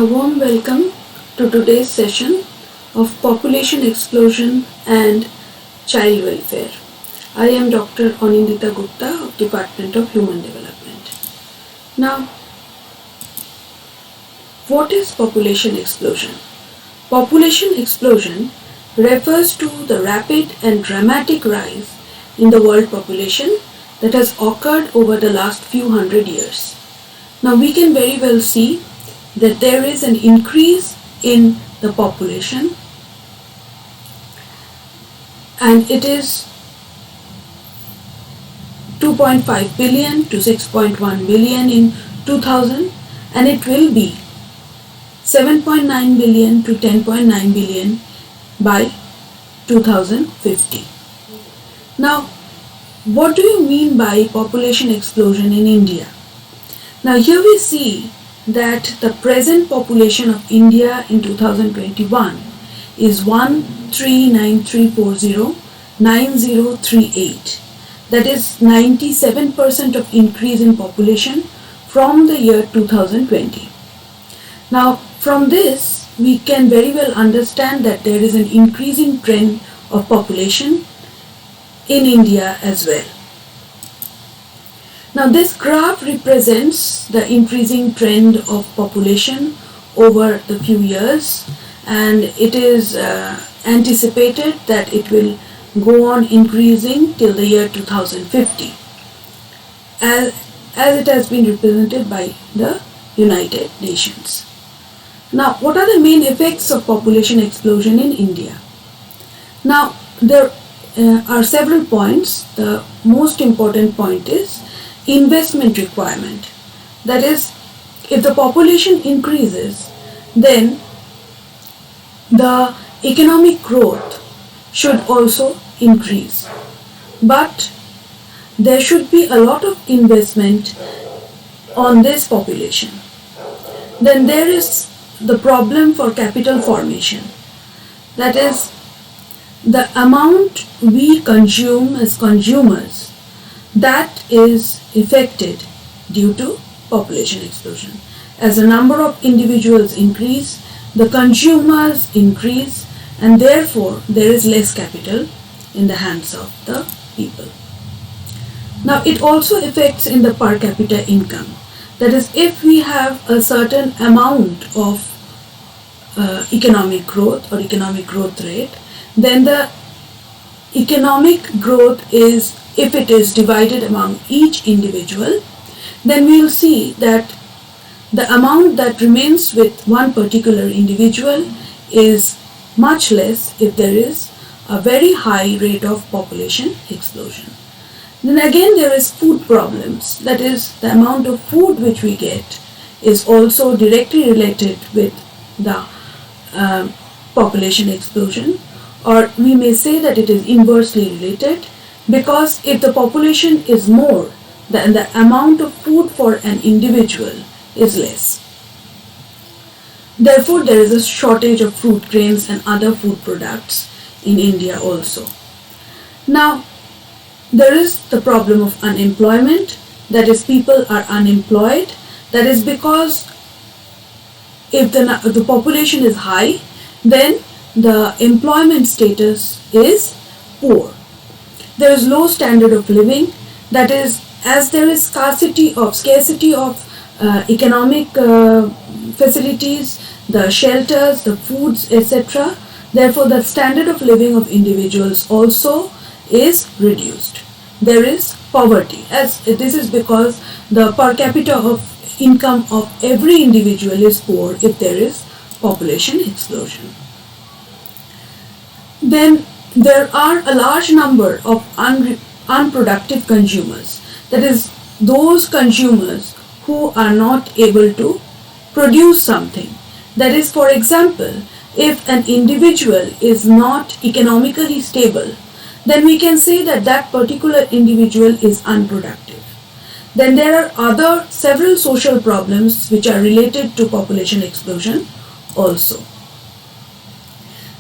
A warm welcome to today's session of Population Explosion and Child Welfare. I am Dr. Anindita Gupta of Department of Human Development. Now, what is population explosion? Population explosion refers to the rapid and dramatic rise in the world population that has occurred over the last few hundred years. Now, we can very well see that there is an increase in the population, and it is 2.5 billion to 6.1 billion in 2000, and it will be 7.9 billion to 10.9 billion by 2050. Now, what do you mean by population explosion in India? Now, here we see that the present population of India in 2021 is 139,340,9038. That is 97% of increase in population from the year 2020. Now, from this, we can very well understand that there is an increasing trend of population in India as well. Now, this graph represents the increasing trend of population over the few years, and it is anticipated that it will go on increasing till the year 2050, as it has been represented by the United Nations. Now, what are the main effects of population explosion in India? Now, there are several points. The most important point is investment requirement. That is, if the population increases, then the economic growth should also increase. But there should be a lot of investment on this population. Then there is the problem for capital formation. That is, the amount we consume as consumers, that is affected due to population explosion. As the number of individuals increase, the consumers increase, and therefore there is less capital in the hands of the people. Now, it also affects in the per capita income. That is, if we have a certain amount of economic growth or economic growth rate, then the economic growth is, if it is divided among each individual, then we will see that the amount that remains with one particular individual is much less if there is a very high rate of population explosion. Then again, there is food problems. That is, the amount of food which we get is also directly related with the population explosion, or we may say that it is inversely related, because if the population is more, then the amount of food for an individual is less. Therefore, there is a shortage of fruit, grains and other food products in India also. Now, there is the problem of unemployment. That is, people are unemployed. That is because if the population is high, then the employment status is poor. There is low standard of living. That is, as there is scarcity of economic facilities, the shelters, the foods, etc. Therefore, the standard of living of individuals also is reduced. There is poverty, as this is because the per capita of income of every individual is poor if there is population explosion. Then there are a large number of unproductive consumers. That is, those consumers who are not able to produce something. That is, for example, if an individual is not economically stable, then we can say that that particular individual is unproductive. Then there are several social problems which are related to population explosion also.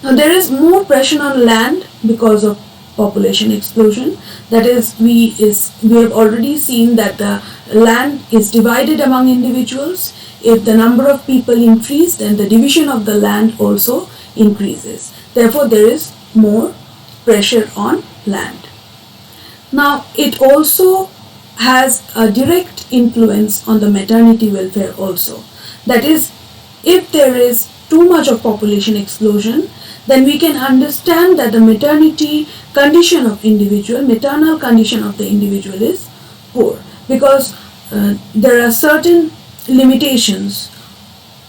Now, there is more pressure on land because of population explosion. That is, we have already seen that the land is divided among individuals, if the number of people increase, then the division of the land also increases. Therefore, there is more pressure on land. Now, it also has a direct influence on the maternity welfare also. That is, if there is too much of population explosion, then we can understand that the maternal condition of the individual is poor, because there are certain limitations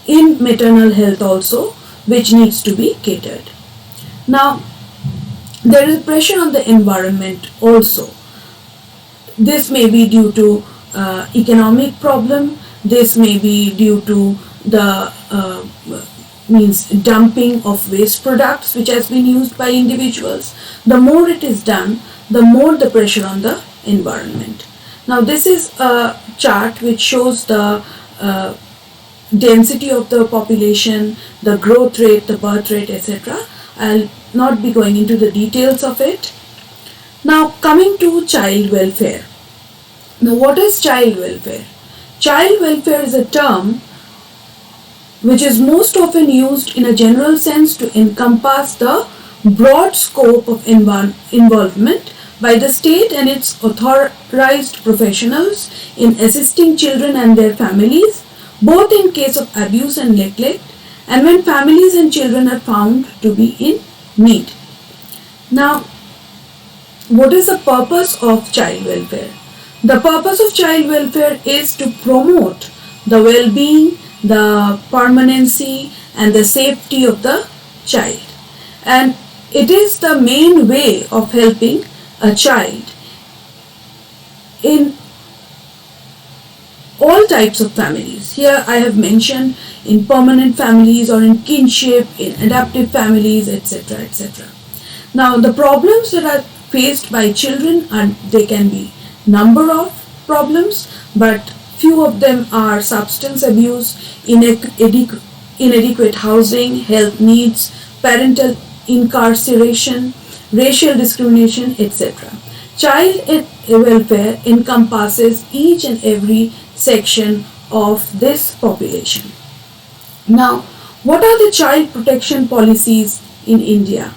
in maternal health also which needs to be catered. Now, there is pressure on the environment also. This may be due to economic problem, this may be due to the dumping of waste products which has been used by individuals. The more it is done, the more the pressure on the environment. Now, this is a chart which shows the density of the population, the growth rate, the birth rate, etc. I'll not be going into the details of it. Now, coming to child welfare. Now, what is child welfare? Child welfare is a term which is most often used in a general sense to encompass the broad scope of involvement by the state and its authorized professionals in assisting children and their families, both in case of abuse and neglect, and when families and children are found to be in need. Now, what is the purpose of child welfare? The purpose of child welfare is to promote the well-being, the permanency and the safety of the child, and it is the main way of helping a child in all types of families. Here I have mentioned in permanent families or in kinship, in adoptive families, etc., etc. Now, the problems that are faced by children, and they can be number of problems, but few of them are substance abuse, inadequate housing, health needs, parental incarceration, racial discrimination, etc. Child welfare encompasses each and every section of this population. Now, what are the child protection policies in India?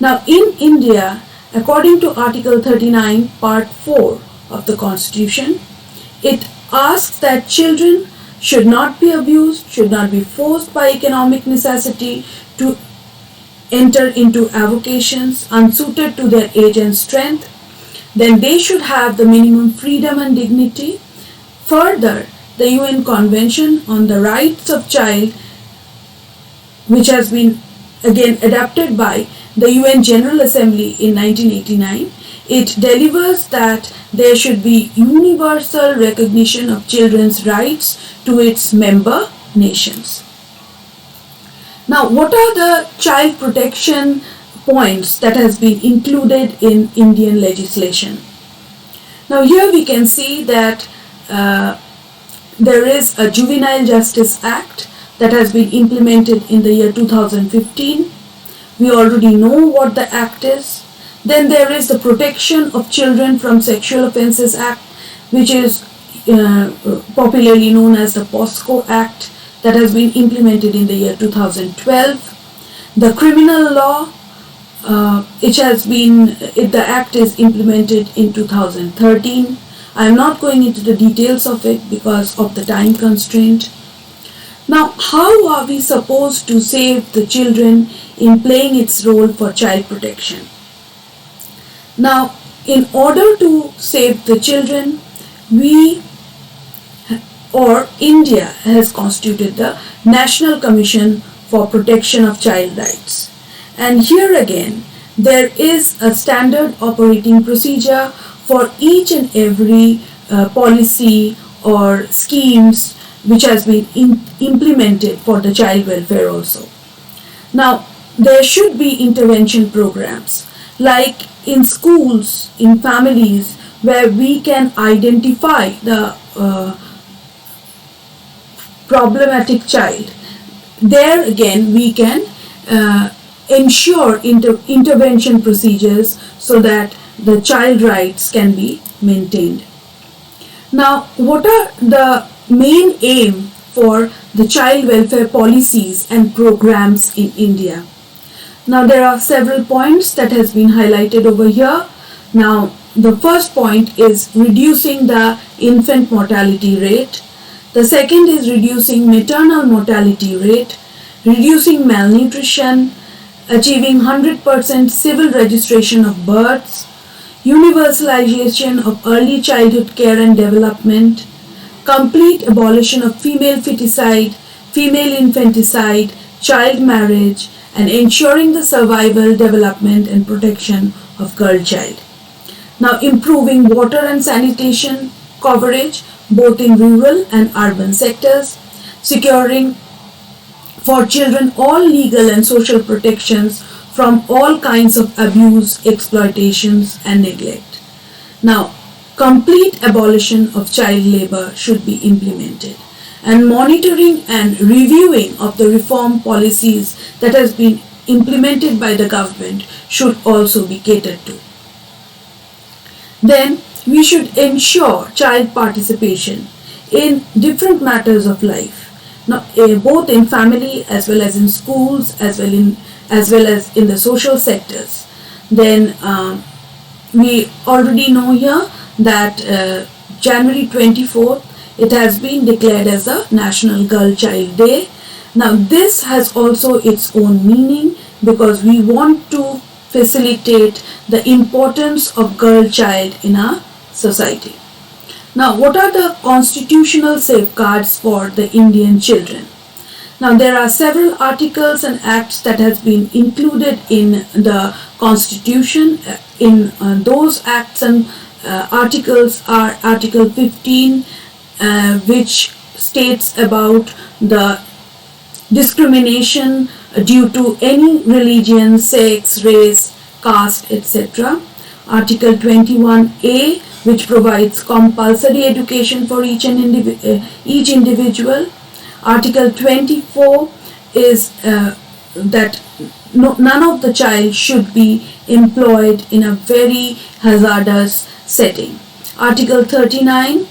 Now, in India, according to Article 39, Part 4 of the Constitution, it asks that children should not be abused, should not be forced by economic necessity to enter into avocations unsuited to their age and strength. Then they should have the minimum freedom and dignity. Further, the UN Convention on the Rights of Child, which has been again adopted by the UN General Assembly in 1989, it delivers that there should be universal recognition of children's rights to its member nations. Now, what are the child protection points that has been included in Indian legislation? Now, here we can see that there is a Juvenile Justice Act that has been implemented in the year 2015. We already know what the act is. Then there is the Protection of Children from Sexual Offences Act, which is popularly known as the POSCO Act, that has been implemented in the year 2012. The criminal law, the act is implemented in 2013. I am not going into the details of it because of the time constraint. Now, how are we supposed to save the children in playing its role for child protection? Now, in order to save the children, India has constituted the National Commission for Protection of Child Rights. And here again, there is a standard operating procedure for each and every policy or schemes which has been implemented for the child welfare also. Now, there should be intervention programs like in schools, in families, where we can identify the problematic child. There again, we can ensure intervention procedures so that the child rights can be maintained. Now, what are the main aim for the child welfare policies and programs in India? Now, there are several points that has been highlighted over here. Now, the first point is reducing the infant mortality rate. The second is reducing maternal mortality rate, reducing malnutrition, achieving 100% civil registration of births, universalization of early childhood care and development, complete abolition of female feticide, female infanticide, child marriage, and ensuring the survival, development, and protection of girl child. Now, improving water and sanitation coverage both in rural and urban sectors, securing for children all legal and social protections from all kinds of abuse, exploitations, and neglect. Now, complete abolition of child labor should be implemented, and monitoring and reviewing of the reform policies that has been implemented by the government should also be catered to. Then we should ensure child participation in different matters of life, now, both in family as well as in schools as well as in the social sectors. Then we already know here that January 24th it has been declared as a National Girl Child Day. Now this has also its own meaning because we want to facilitate the importance of girl child in our society. Now, what are the constitutional safeguards for the Indian children? Now, there are several articles and acts that has been included in the Constitution. In those acts and articles are Article 15, which states about the discrimination due to any religion, sex, race, caste, etc. Article 21A, which provides compulsory education for each individual. Article 24 is that none of the child should be employed in a very hazardous setting. Article 39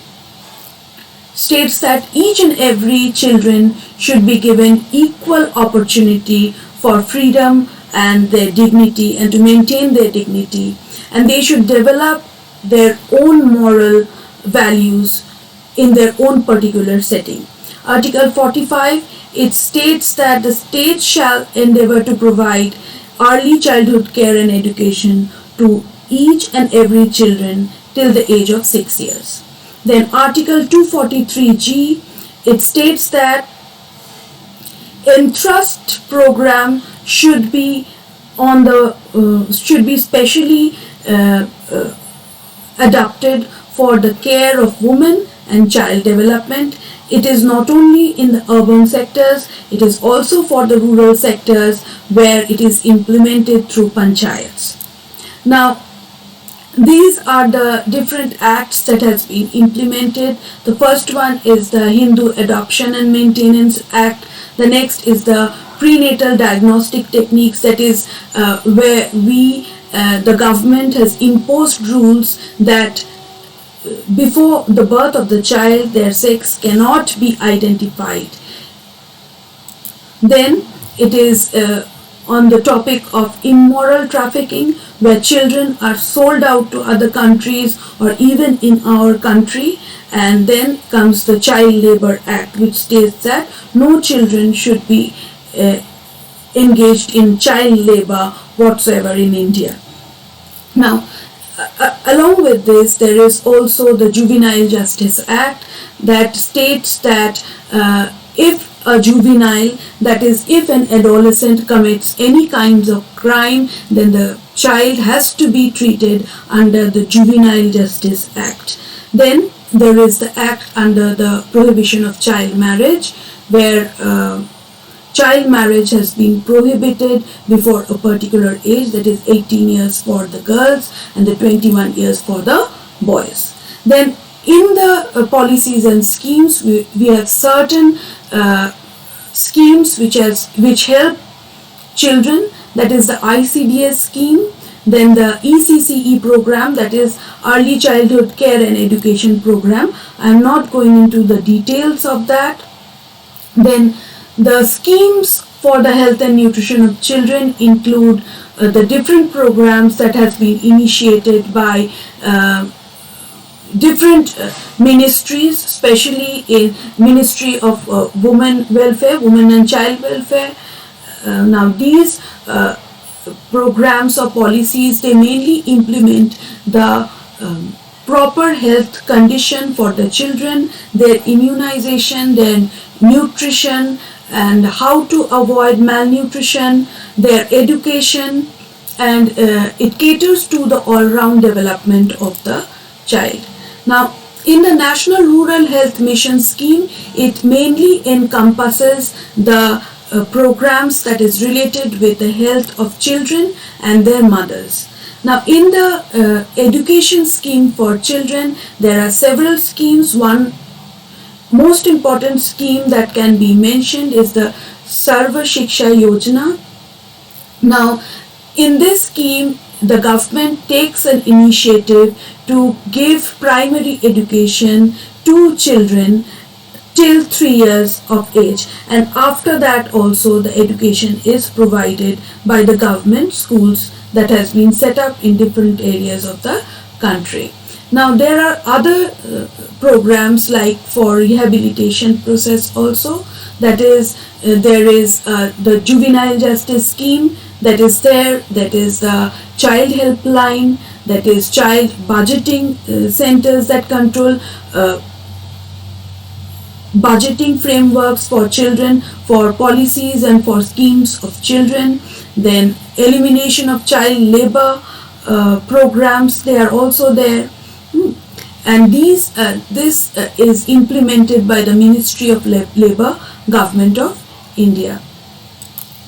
states that each and every children should be given equal opportunity for freedom and their dignity and to maintain their dignity, and they should develop their own moral values in their own particular setting. Article 45, it states that the state shall endeavor to provide early childhood care and education to each and every children till the age of 6 years. Then Article 243G, it states that Entrust program should be specially adapted for the care of women and child development. It is not only in the urban sectors, it is also for the rural sectors where it is implemented through panchayats. Now, these are the different acts that has been implemented. The first one is the Hindu Adoption and Maintenance Act. The next is the prenatal diagnostic techniques, that is where the government has imposed rules that before the birth of the child, their sex cannot be identified. Then it is on the topic of immoral trafficking, where children are sold out to other countries or even in our country. And then comes the Child Labor Act, which states that no children should be engaged in child labor whatsoever in India. Now, along with this, there is also the Juvenile Justice Act that states that if a juvenile, that is if an adolescent commits any kinds of crime, then the child has to be treated under the Juvenile Justice Act. Then there is the act under the prohibition of child marriage, where child marriage has been prohibited before a particular age, that is 18 years for the girls and the 21 years for the boys. Then in the policies and schemes, we have certain schemes which help children, that is the ICDS scheme, Then the ECCE program, that is Early Childhood Care and Education Program. I am not going into the details of that. Then the schemes for the health and nutrition of children include the different programs that has been initiated by different ministries, especially in Ministry of Women Welfare, Women and Child Welfare. Now these programs or policies, they mainly implement the proper health condition for the children, their immunization, their nutrition, and how to avoid malnutrition, their education, and it caters to the all-round development of the child. Now, in the National Rural Health Mission scheme, it mainly encompasses the programs that is related with the health of children and their mothers. Now, in the education scheme for children, there are several schemes. One most important scheme that can be mentioned is the Sarva Shiksha Yojana. Now, in this scheme, the government takes an initiative to give primary education to children till 3 years of age, and after that also the education is provided by the government schools that has been set up in different areas of the country. Now there are other programs like for rehabilitation process also, that is there is the juvenile justice scheme that is there, that is the child helpline, that is child budgeting centers that control budgeting frameworks for children, for policies and for schemes of children. Then elimination of child labor programs, they are also there. And this is implemented by the Ministry of Labour, Government of India.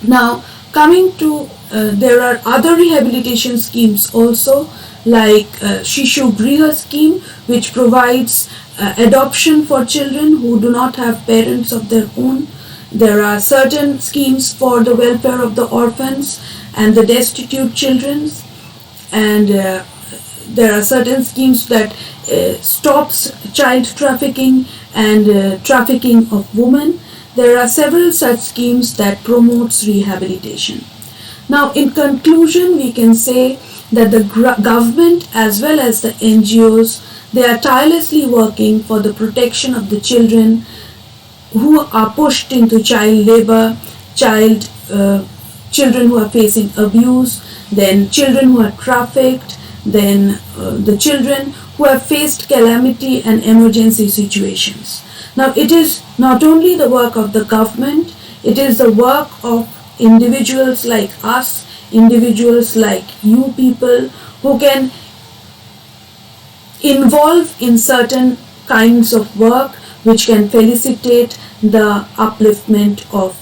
Now coming to there are other rehabilitation schemes also, like Shishu Griha scheme, which provides adoption for children who do not have parents of their own. There are certain schemes for the welfare of the orphans and the destitute children, and there are certain schemes that stops child trafficking and trafficking of women. There are several such schemes that promotes rehabilitation. Now in conclusion, we can say that the government as well as the NGOs, they are tirelessly working for the protection of the children who are pushed into child labor, children who are facing abuse, then children who are trafficked, then the children who have faced calamity and emergency situations. Now it is not only the work of the government, it is the work of individuals like us, individuals like you people, who can involve in certain kinds of work which can facilitate the upliftment of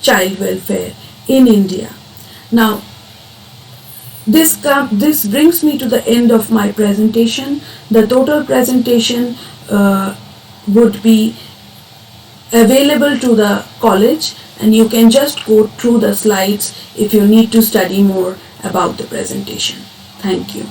child welfare in India. Now this brings me to the end of my presentation. The total presentation would be available to the college, and you can just go through the slides if you need to study more about the presentation. Thank you.